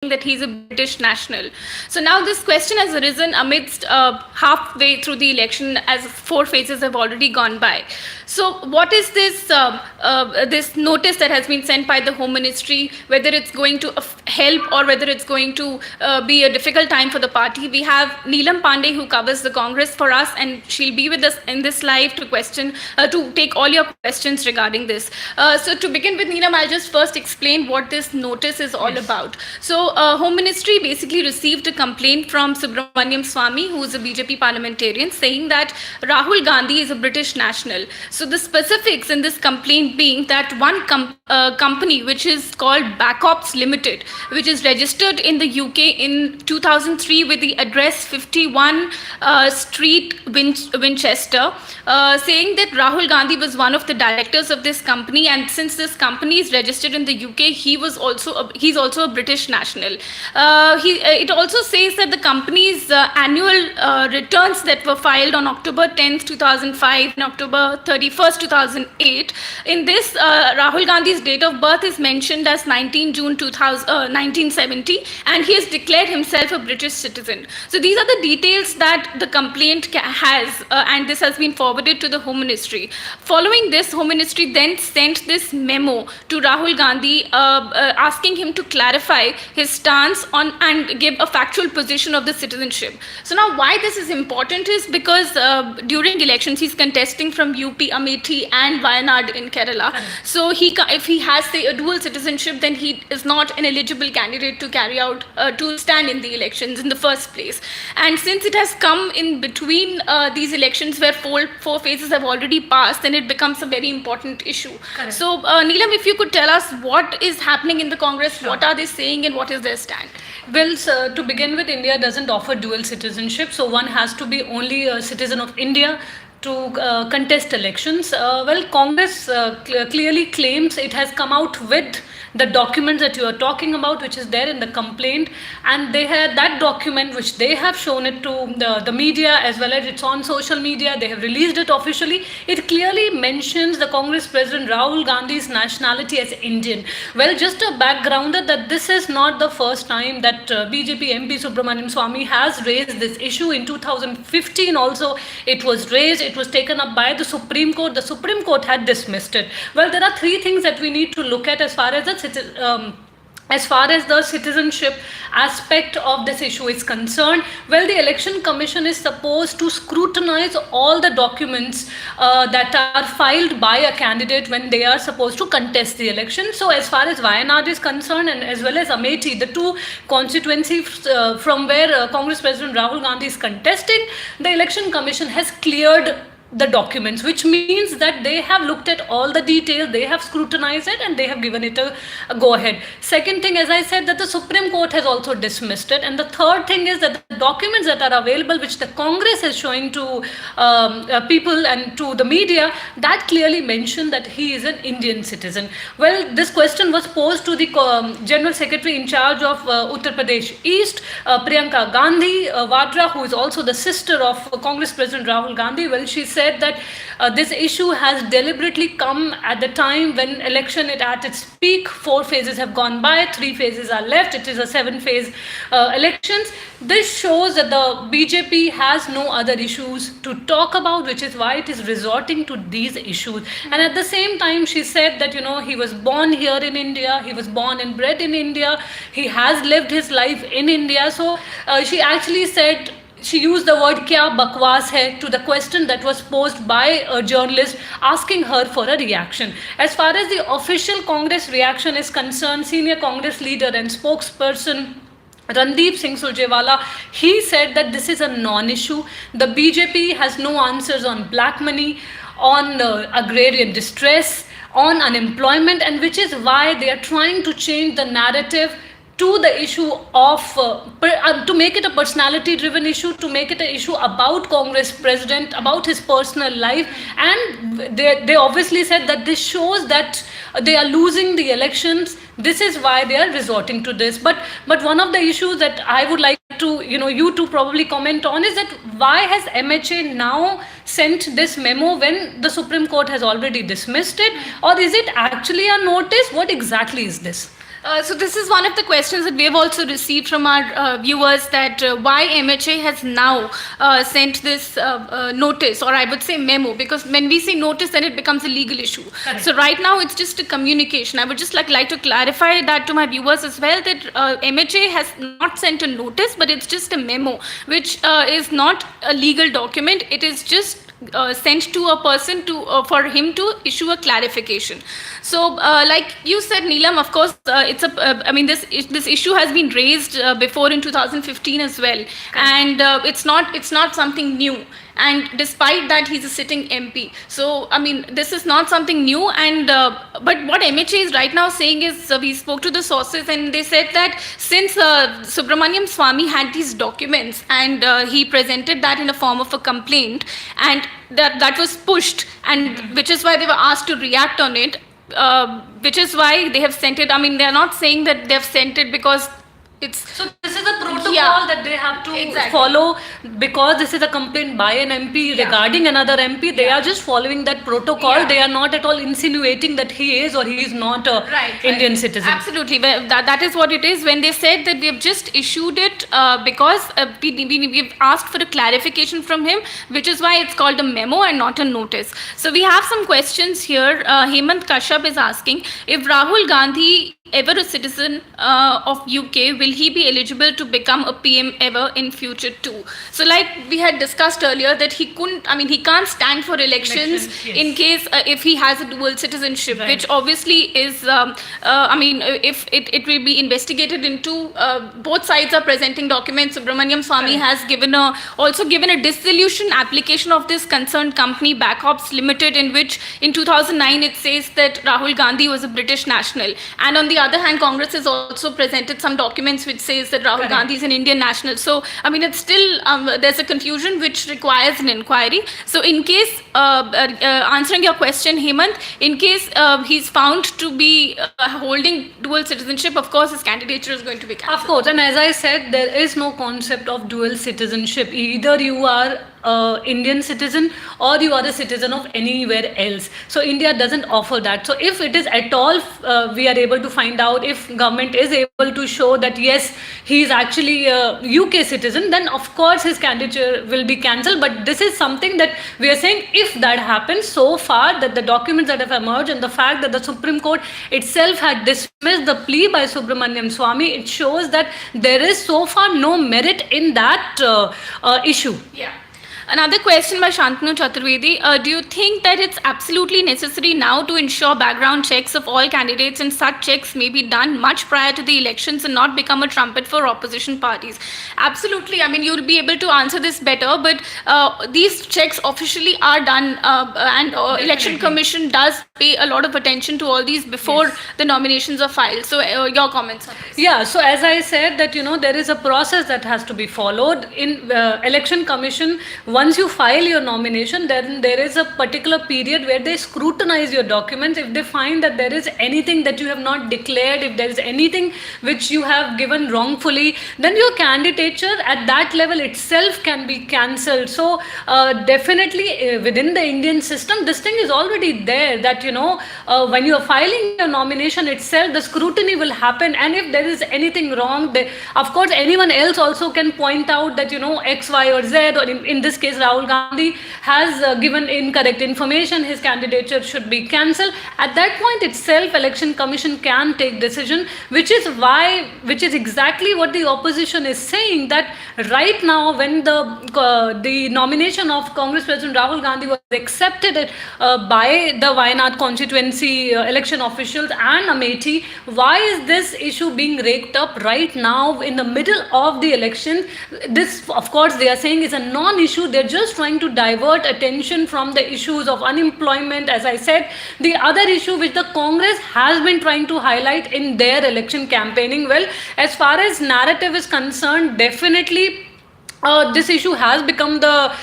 that he's a British national. So now this question has arisen amidst halfway through the election, as 4 phases have already gone by. So what is this notice that has been sent by the Home Ministry? Whether it's going to help or whether it's going to be a difficult time for the party. We have Neelam Pandey, who covers the Congress for us, and she'll be with us in this live to take all your questions regarding this. So to begin with, Neelam, I'll just first explain what this notice is all about. So Home Ministry basically received a complaint from Subramaniam Swamy, who is a BJP parliamentarian, saying that Rahul Gandhi is a British national. So the specifics in this complaint being that one company which is called Backops Limited, which is registered in the UK in 2003 with the address 51 Street Winchester, saying that Rahul Gandhi was one of the directors of this company, and since this company is registered in the UK, he's also a British national. It also says that the company's annual returns that were filed on October 10th, 2005 and October 31st, 2008, in this Rahul Gandhi's date of birth is mentioned as 19 June 1970, and he has declared himself a British citizen. So these are the details that the complaint has, and this has been forwarded to the Home Ministry. Following this, Home Ministry then sent this memo to Rahul Gandhi asking him to clarify his stance on and give a factual position of the citizenship. So now why this is important is because during elections he's contesting from UP, Amethi and Wayanad in Kerala. So if he has, say, a dual citizenship, then he is not an eligible candidate to carry out to stand in the elections in the first place. And since it has come in between these elections where four phases have already passed, then it becomes a very important issue. Correct. So Neelam, if you could tell us what is happening in the Congress, what are they saying and what is their stand? Well, to begin with, India doesn't offer dual citizenship, so one has to be only a citizen of India to contest elections. Congress clearly claims it has come out with the documents that you are talking about, which is there in the complaint, and they had that document which they have shown it to the media, as well as it's on social media. They have released it officially. It clearly mentions the Congress President Rahul Gandhi's nationality as Indian. Well, just a backgrounder that this is not the first time that BJP MP Subramaniam Swamy has raised this issue. In 2015 also it was raised. It was taken up by the Supreme Court. The Supreme Court had dismissed it. Well, there are three things that we need to look at as far as the citizenship aspect of this issue is concerned. Well, the Election Commission is supposed to scrutinize all the documents that are filed by a candidate when they are supposed to contest the election. So as far as Wayanad is concerned, and as well as Amethi, the two constituencies from where Congress President Rahul Gandhi is contesting, the Election Commission has cleared the documents, which means that they have looked at all the details, they have scrutinized it, and they have given it a go ahead. Second thing, as I said, that the Supreme Court has also dismissed it. And the third thing is that the documents that are available, which the Congress is showing to people and to the media, that clearly mention that he is an Indian citizen. Well, this question was posed to the General Secretary in charge of Uttar Pradesh East, Priyanka Gandhi Vadra, who is also the sister of Congress President Rahul Gandhi. Well, she said that this issue has deliberately come at the time when election is at its peak. 4 phases have gone by, 3 phases are left. It is a 7-phase elections. This shows that the BJP has no other issues to talk about, which is why it is resorting to these issues. And at the same time, she said that, he was born here in India, he was born and bred in India, he has lived his life in India. So she actually said, she used the word kya bakwas hai to the question that was posed by a journalist asking her for a reaction. As far as the official Congress reaction is concerned, senior Congress leader and spokesperson Randeep Singh Surjewala, he said that this is a non-issue. The BJP has no answers on black money, on agrarian distress, on unemployment, and which is why they are trying to change the narrative to the issue of, to make it a personality driven issue, to make it an issue about Congress President, about his personal life. And they obviously said that this shows that they are losing the elections. This is why they are resorting to this. But one of the issues that I would like to, you to probably comment on is that why has MHA now sent this memo when the Supreme Court has already dismissed it? Or is it actually a notice? What exactly is this? So this is one of the questions that we have also received from our viewers, that why MHA has now sent this notice, or I would say memo, because when we say notice, then it becomes a legal issue. Correct. So right now it's just a communication. I would just like to clarify that to my viewers as well, that MHA has not sent a notice, but it's just a memo, which is not a legal document. It is just sent to a person to for him to issue a clarification. So, like you said, Neelam, of course, it's a. I mean, this issue has been raised before in 2015 as well, and it's not something new. And despite that, he's a sitting MP. So, I mean, this is not something new. And but what MHA is right now saying is, we spoke to the sources, and they said that since Subramaniam Swamy had these documents, and he presented that in a form of a complaint, and that was pushed, and which is why they were asked to react on it. Which is why they have sent it. I mean, they are not saying that they have sent it because it's. So this is a protocol Yeah. that they have to Exactly. follow, because this is a complaint by an MP Yeah. regarding another MP. They are just following that protocol. Yeah. They are not at all insinuating that he is or he is not a Indian citizen. Absolutely. Well, that is what it is. When they said that we have just issued it because we've asked for a clarification from him, which is why it's called a memo and not a notice. So we have some questions here. Hemant Kashyap is asking, if Rahul Gandhi ever a citizen of UK, will he be eligible to become a PM ever in future too? So like we had discussed earlier, that he can't stand for elections, Elections, yes. in case if he has a dual citizenship, Right. which obviously is, if it will be investigated into, both sides are presenting documents. Subramaniam Swamy Correct. has also given a dissolution application of this concerned company, Backops Limited, in which in 2009 it says that Rahul Gandhi was a British national. And on the other hand, Congress has also presented some documents which says that Rahul Correct. Gandhi is an Indian national. So, I mean, it's still, there's a confusion which requires an inquiry. So, in case, answering your question, Hemant, in case he's found to be holding dual citizenship, of course, his candidature is going to be Of cancelled. course, and as I said, there is no concept of dual citizenship. Either you are Indian citizen or you are a citizen of anywhere else. So India doesn't offer that. So if it is at all, we are able to find out, if government is able to show that yes, he is actually a UK citizen, then of course his candidature will be cancelled. But this is something that we are saying, if that happens, so far that the documents that have emerged and the fact that the Supreme Court itself had dismissed the plea by Subramaniam Swamy, it shows that there is so far no merit in that issue. Yeah. Another question by Shantanu Chaturvedi. Do you think that it's absolutely necessary now to ensure background checks of all candidates, and such checks may be done much prior to the elections and not become a trumpet for opposition parties? Absolutely. I mean, you'll be able to answer this better, but these checks officially are done, and Election Commission does pay a lot of attention to all these before the nominations are filed. So your comments on this? Yeah, so as I said that, there is a process that has to be followed in Election Commission. Once you file your nomination, then there is a particular period where they scrutinize your documents. If they find that there is anything that you have not declared, if there is anything which you have given wrongfully, then your candidature at that level itself can be cancelled. So definitely within the Indian system, this thing is already there, that when you are filing your nomination itself, the scrutiny will happen, and if there is anything wrong, of course anyone else also can point out that X, Y or Z, or in this case Rahul Gandhi has given incorrect information, his candidature should be cancelled. At that point itself, Election Commission can take decision, which is exactly what the opposition is saying, that right now when the nomination of Congress President Rahul Gandhi was accepted by the Wayanad constituency election officials and Amethi, why is this issue being raked up right now in the middle of the election? This, of course, they are saying is a non-issue. They're just trying to divert attention from the issues of unemployment, as I said. The other issue which the Congress has been trying to highlight in their election campaigning, well, as far as narrative is concerned, definitely this issue has become the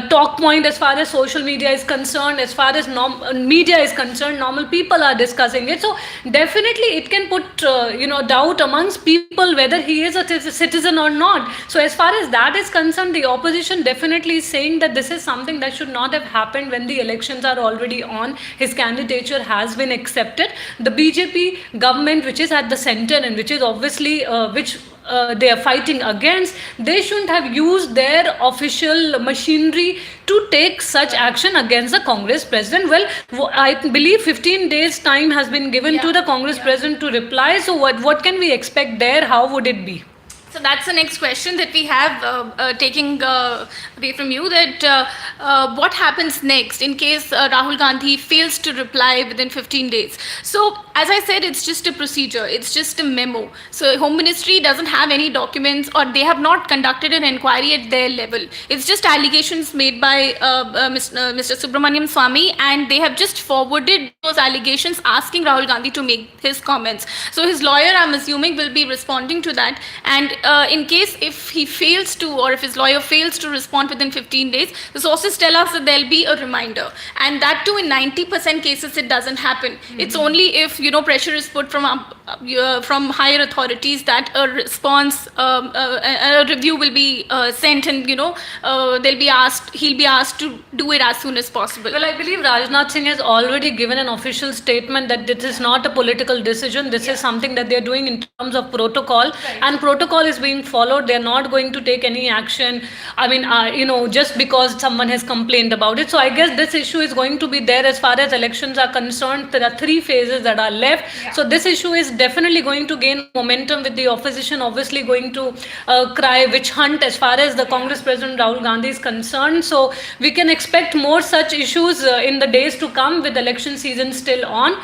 talk point as far as social media is concerned, as far as media is concerned. Normal people are discussing it. So definitely it can put doubt amongst people whether he is a citizen or not. So as far as that is concerned, the opposition definitely is saying that this is something that should not have happened when the elections are already on. His candidature has been accepted. The BJP government, which is at the center and which is obviously which they are fighting against, they shouldn't have used their official machinery to take such action against the Congress president. Well, I believe 15 days time has been given to the Congress president to reply. So what can we expect there? How would it be? So that's the next question that we have, taking away from you, that what happens next in case Rahul Gandhi fails to reply within 15 days. So as I said, it's just a procedure, it's just a memo. So Home Ministry doesn't have any documents, or they have not conducted an inquiry at their level. It's just allegations made by Mr. Subramaniam Swamy, and they have just forwarded those allegations asking Rahul Gandhi to make his comments. So his lawyer, I'm assuming, will be responding to that, and in case if he fails to, or if his lawyer fails to respond within 15 days, the sources tell us that there'll be a reminder, and that too in 90% cases it doesn't happen. It's only if pressure is put from higher authorities that a response, a review will be sent, and he'll be asked to do it as soon as possible. Well, I believe Rajnath Singh has already given an official statement that this is not a political decision. This is something that they're doing in terms of protocol, and protocol is being followed. They're not going to take any action. I mean, just because someone has complained about it. So I guess this issue is going to be there as far as elections are concerned. There are 3 phases that are left. So this issue is definitely going to gain momentum, with the opposition obviously going to cry witch hunt as far as the Congress President Rahul Gandhi is concerned. So we can expect more such issues in the days to come, with election season still on.